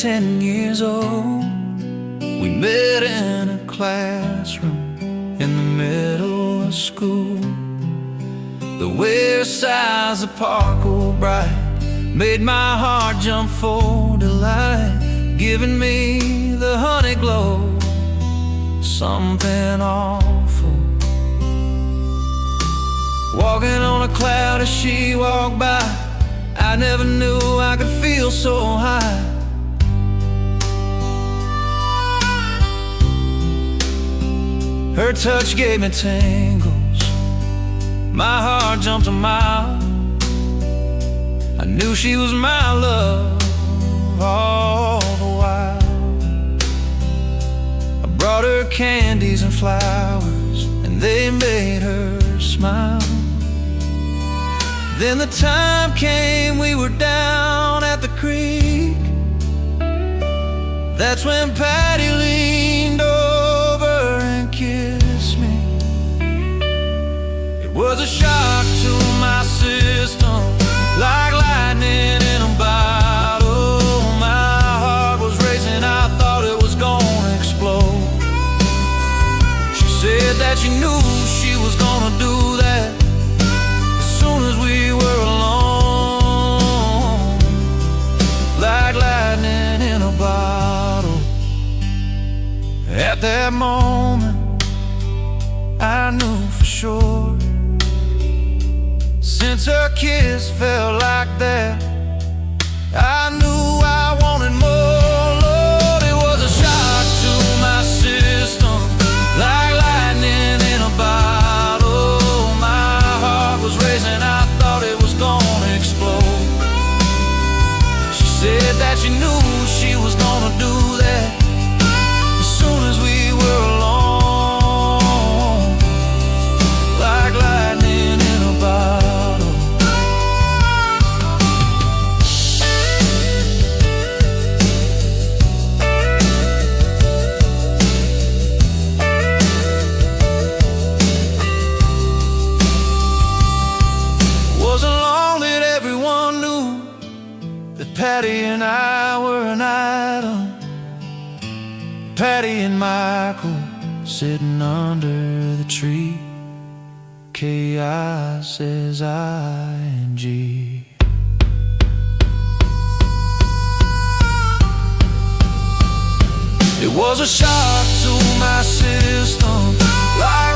10 years old. We met in a classroom in the middle of school. The way her size of sparkle bright made my heart jump for delight, giving me the honey glow, something awful. Walking on a cloud as she walked by, I never knew I could feel so high. Her touch gave me tingles, my heart jumped a mile. I knew she was my love all the while. I brought her candies and flowers, and they made her smile. Then the time came, we were down at the creek. That's when Patti leaned over and kissed me. It was a shock to my system, like lightning in a bottle. My heart was racing, I thought it was gonna explode. She said that she knew she was gonna do that as soon as we were alone, like lightning in a bottle. At that moment, I knew for sure, since her kiss felt like that, I knew I wanted more. Lord, it was a shock to my system, like lightning in a bottle. My heart was racing, I thought it was gonna explode. She said that she knew she was gonna do that as soon as we were alone, like lightning in a bottle. Wasn't long that everyone knew that Patti and I were an item. Patti and Michael sitting under the tree, K-I-S-S-I-N-G. It was a shock to my system, like